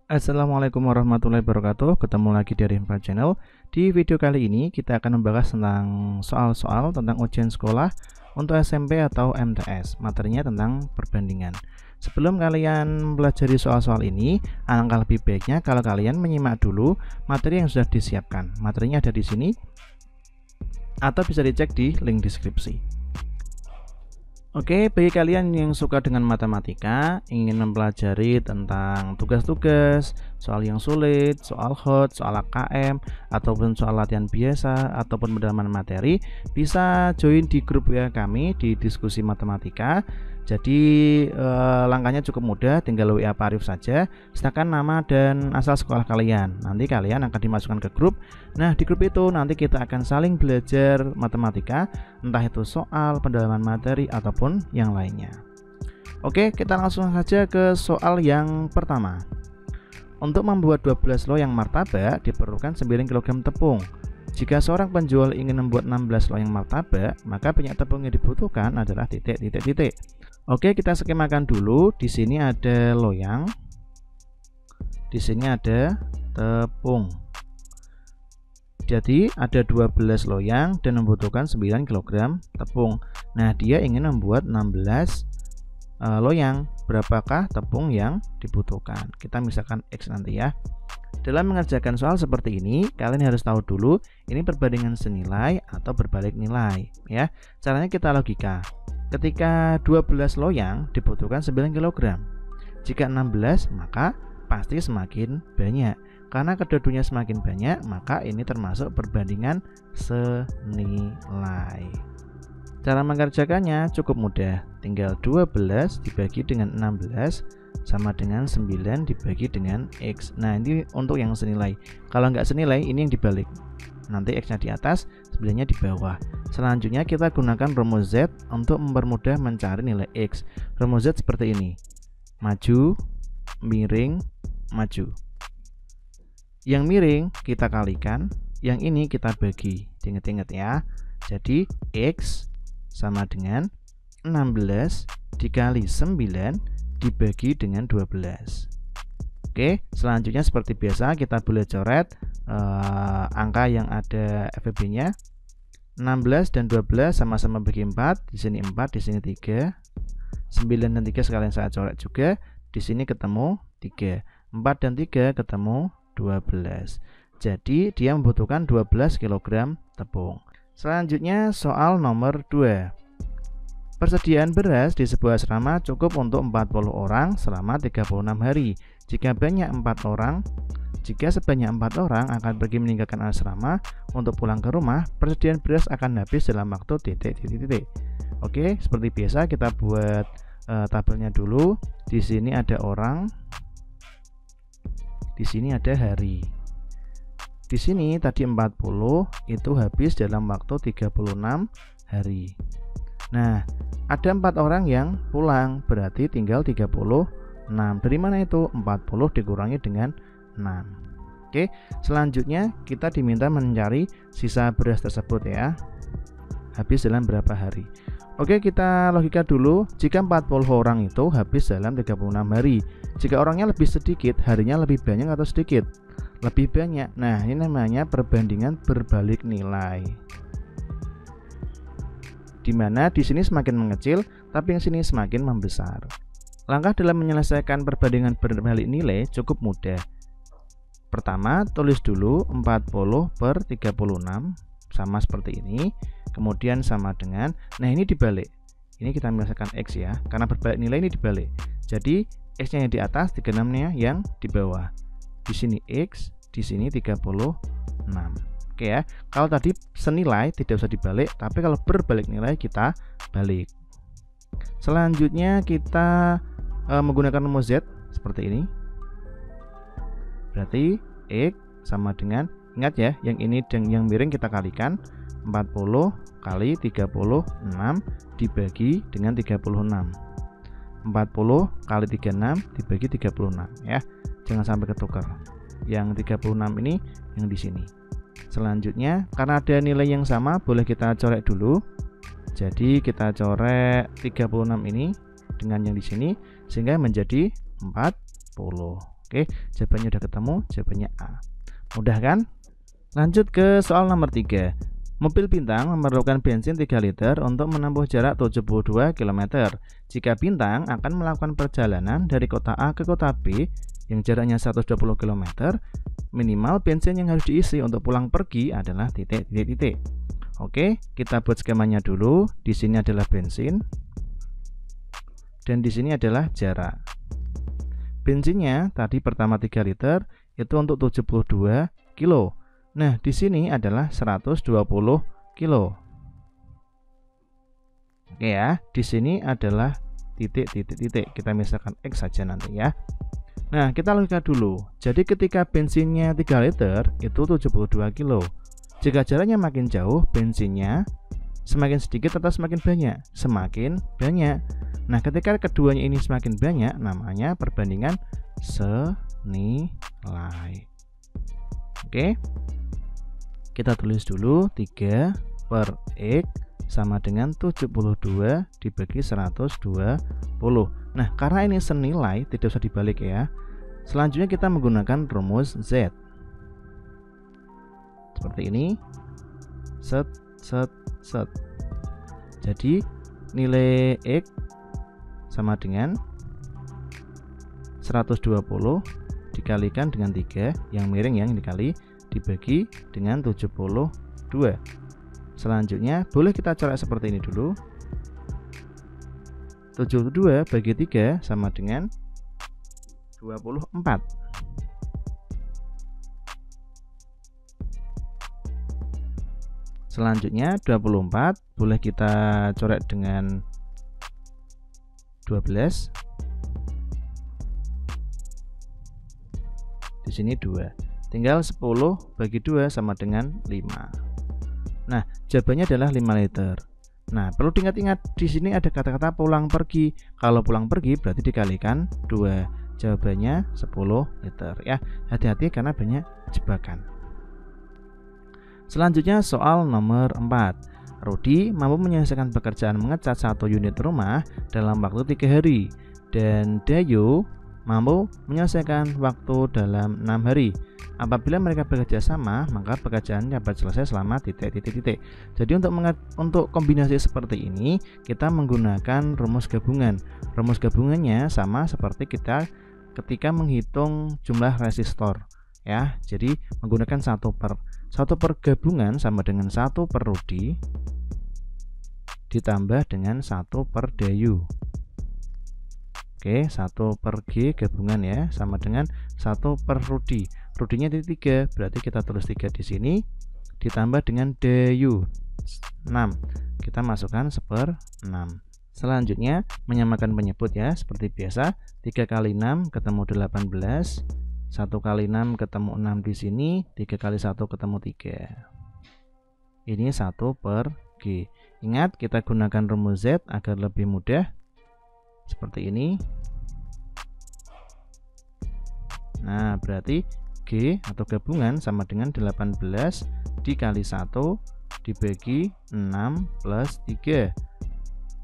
Assalamualaikum warahmatullahi wabarakatuh. Ketemu lagi dari Info Channel. Di video kali ini kita akan membahas tentang soal-soal tentang ujian sekolah untuk SMP atau MTS. Materinya tentang perbandingan. Sebelum kalian pelajari soal-soal ini, alangkah lebih baiknya kalau kalian menyimak dulu materi yang sudah disiapkan. Materinya ada di sini atau bisa dicek di link deskripsi. Oke, bagi kalian yang suka dengan matematika, ingin mempelajari tentang tugas-tugas, soal yang sulit, soal hot, soal AKM, ataupun soal latihan biasa, ataupun pendalaman materi, bisa join di grup WA kami di diskusi matematika. Jadi langkahnya cukup mudah, tinggal WA Pak Arif saja, sertakan nama dan asal sekolah kalian. Nanti kalian akan dimasukkan ke grup. Nah, di grup itu nanti kita akan saling belajar matematika, entah itu soal, pendalaman materi, ataupun yang lainnya. Oke, kita langsung saja ke soal yang pertama. Untuk membuat 12 loyang martabak diperlukan 9 kg tepung. Jika seorang penjual ingin membuat 16 loyang martabak, maka banyak tepung yang dibutuhkan adalah titik. Oke, kita skemakan dulu. Di sini ada loyang, di sini ada tepung. Jadi ada 12 loyang dan membutuhkan 9 kg tepung. Nah, dia ingin membuat 16 loyang. Berapakah tepung yang dibutuhkan? Kita misalkan X nanti ya. Dalam mengerjakan soal seperti ini, kalian harus tahu dulu ini perbandingan senilai atau berbalik nilai ya. Caranya kita logika. Ketika 12 loyang dibutuhkan 9 kg. Jika 16, maka pasti semakin banyak. Karena kedua-duanya semakin banyak, maka ini termasuk perbandingan senilai. Cara mengerjakannya cukup mudah. Tinggal 12 dibagi dengan 16 sama dengan 9 dibagi dengan X. Nah, ini untuk yang senilai. Kalau nggak senilai, ini yang dibalik. Nanti X-nya di atas, 9-nya di bawah. Selanjutnya kita gunakan rumus Z untuk mempermudah mencari nilai X. Rumus Z seperti ini. Maju, miring, maju. Yang miring kita kalikan, yang ini kita bagi. Ingat-ingat ya. Jadi X sama dengan 16 dikali 9 dibagi dengan 12. Oke, selanjutnya seperti biasa kita boleh coret angka yang ada FEB-nya. 16 dan 12 sama-sama bagi 4, di sini 4, di sini 3. 9 dan 3 sekalian saya coret juga, di sini ketemu 3. 4 dan 3 ketemu 12. Jadi dia membutuhkan 12 kg tepung. Selanjutnya soal nomor 2. Persediaan beras di sebuah asrama cukup untuk 40 orang selama 36 hari. Jika sebanyak 4 orang akan pergi meninggalkan asrama untuk pulang ke rumah, persediaan beras akan habis dalam waktu titik. Oke, seperti biasa kita buat tabelnya dulu. Di sini ada orang, di sini ada hari. Di sini tadi 40 itu habis dalam waktu 36 hari. Nah, ada 4 orang yang pulang, berarti tinggal 36. Dari mana itu? 40 dikurangi dengan 6. Oke, selanjutnya kita diminta mencari sisa beras tersebut ya. Habis dalam berapa hari? Oke, kita logika dulu. Jika 40 orang itu habis dalam 36 hari. Jika orangnya lebih sedikit, harinya lebih banyak atau sedikit? Lebih banyak. Nah, ini namanya perbandingan berbalik nilai. Di mana di sini semakin mengecil, tapi yang sini semakin membesar. Langkah dalam menyelesaikan perbandingan berbalik nilai cukup mudah. Pertama, tulis dulu 40 per 36 sama seperti ini. Kemudian sama dengan, nah ini dibalik. Ini kita menyelesaikan X ya, karena berbalik nilai ini dibalik. Jadi X-nya yang di atas, 36-nya yang di bawah. Di sini X, di sini 36. Oke ya, kalau tadi senilai tidak usah dibalik, tapi kalau berbalik nilai kita balik. Selanjutnya kita menggunakan rumus Z seperti ini. Berarti X sama dengan, ingat ya, yang ini dan yang miring kita kalikan. 40 kali 36 dibagi dengan 36. 40 kali 36 dibagi 36 ya. Jangan sampai ketukar. Yang 36 ini yang di sini. Selanjutnya, karena ada nilai yang sama, boleh kita coret dulu. Jadi kita coret 36 ini dengan yang di sini sehingga menjadi 40. Oke, jawabannya udah ketemu, jawabannya A. Mudah kan? Lanjut ke soal nomor 3. Mobil Bintang memerlukan bensin 3 liter untuk menempuh jarak 72 km. Jika Bintang akan melakukan perjalanan dari kota A ke kota B yang jaraknya 120 km, minimal bensin yang harus diisi untuk pulang pergi adalah titik. Oke, kita buat skemanya dulu. Di sini adalah bensin dan di sini adalah jarak. Bensinnya tadi pertama 3 liter itu untuk 72 kilo. Nah, di sini adalah 120 kilo. Oke ya, di sini adalah titik. Kita misalkan X saja nanti ya. Nah, kita logika dulu. Jadi ketika bensinnya 3 liter itu 72 kilo. Jika jaraknya makin jauh, bensinnya semakin sedikit atau semakin banyak? Semakin banyak. Nah, ketika keduanya ini semakin banyak, namanya perbandingan senilai. Oke. Kita tulis dulu 3 per X sama dengan 72 dibagi 120. Nah, karena ini senilai, tidak usah dibalik ya. Selanjutnya kita menggunakan rumus Z. Seperti ini. Set. Jadi, nilai X sama dengan 120 dikalikan dengan 3, yang miring yang dikali dibagi dengan 72. Selanjutnya boleh kita coret seperti ini dulu. 72 bagi 3 sama dengan 24. Selanjutnya 24 boleh kita coret dengan 12. Di sini 2. Tinggal 10 bagi 2 sama dengan 5. Nah, jawabannya adalah 5 liter. Nah, perlu diingat-ingat di sini ada kata-kata pulang pergi. Kalau pulang pergi berarti dikalikan 2. Jawabannya 10 liter ya. Hati-hati karena banyak jebakan. Selanjutnya soal nomor 4. Rudi mampu menyelesaikan pekerjaan mengecat 1 unit rumah dalam waktu 3 hari dan Dayu mampu menyelesaikan waktu dalam 6 hari. Apabila mereka bekerja sama, maka pekerjaan dapat selesai selama titik. Jadi untuk kombinasi seperti ini, kita menggunakan rumus gabungan. Rumus gabungannya sama seperti kita ketika menghitung jumlah resistor. Ya, jadi menggunakan 1 per gabungan sama dengan 1 per Rudi ditambah dengan 1 per Dayu. Oke, 1 per G gabungan ya, sama dengan 1 per Rudi. Rudinya di 3, berarti kita tulis 3 di sini, ditambah dengan Dayu 6. Kita masukkan 1/6. Selanjutnya menyamakan penyebut ya, seperti biasa. 3 kali 6 ketemu 18. 1 kali 6 ketemu 6 di sini. 3 kali 1 ketemu 3. Ini 1 per G. Ingat, kita gunakan rumus Z agar lebih mudah. Seperti ini. Nah, berarti G atau gabungan sama dengan 18 dikali 1 dibagi 6 plus 3.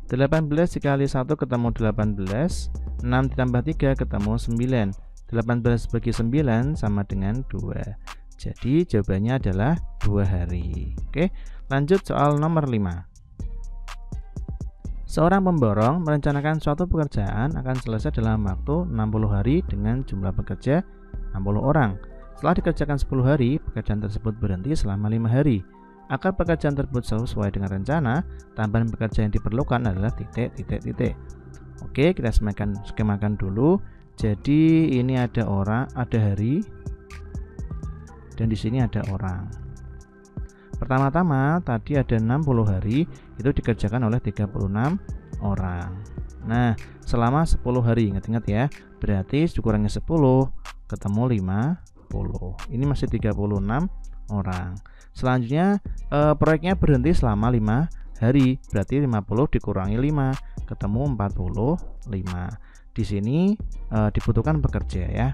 18 dikali 1 ketemu 18. 6 ditambah 3 ketemu 9. 18 bagi 9 sama dengan 2. Jadi jawabannya adalah 2 hari. Oke, lanjut soal nomor 5. Seorang pemborong merencanakan suatu pekerjaan akan selesai dalam waktu 60 hari dengan jumlah pekerja 60 orang. Setelah dikerjakan 10 hari, pekerjaan tersebut berhenti selama 5 hari. Agar pekerjaan tersebut sesuai dengan rencana, tambahan pekerja yang diperlukan adalah titik. Oke, kita skemakan dulu. Jadi ini ada orang, ada hari, dan di sini ada orang. Pertama-tama tadi ada 60 hari, itu dikerjakan oleh 36 orang. Nah, selama 10 hari, ingat-ingat ya, berarti dikurangin 10 ketemu 50. Ini masih 36 orang. Selanjutnya proyeknya berhenti selama 5 hari, berarti 50 dikurangi 5 ketemu 45. Di sini dibutuhkan pekerja ya.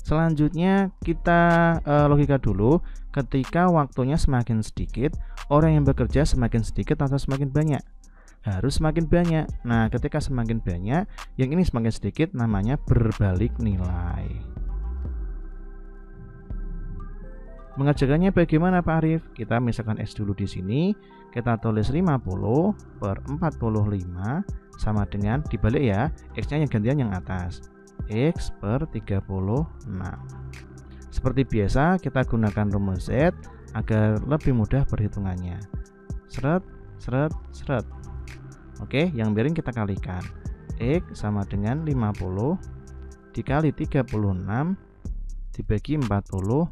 Selanjutnya kita logika dulu, ketika waktunya semakin sedikit, orang yang bekerja semakin sedikit atau semakin banyak? harus semakin banyak. Nah, ketika semakin banyak, yang ini semakin sedikit, namanya berbalik nilai. Mengerjakannya bagaimana Pak Arif? Kita misalkan X dulu di sini, kita tulis 50 per 45 sama dengan, dibalik ya, X-nya yang gantian yang atas, X per 36. Seperti biasa, kita gunakan rumus Z agar lebih mudah perhitungannya. Seret, seret, seret. Oke, yang miring kita kalikan. X sama dengan 50 dikali 36 dibagi 45.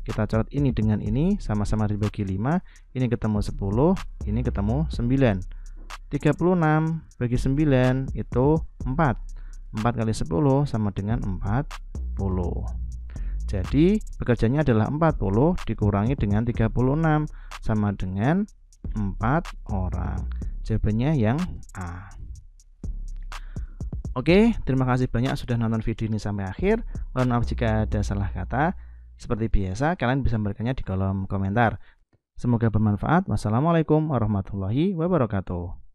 Kita coret ini dengan ini, sama-sama dibagi 5, ini ketemu 10, ini ketemu 9. 36 bagi 9 itu 4. 4 kali 10 sama dengan 40. Jadi pekerjaannya adalah 40 dikurangi dengan 36 sama dengan 4 orang. Jawabannya yang A. Oke, terima kasih banyak sudah nonton video ini sampai akhir. Mohon maaf jika ada salah kata. Seperti biasa, kalian bisa memberikannya di kolom komentar. Semoga bermanfaat. Wassalamualaikum warahmatullahi wabarakatuh.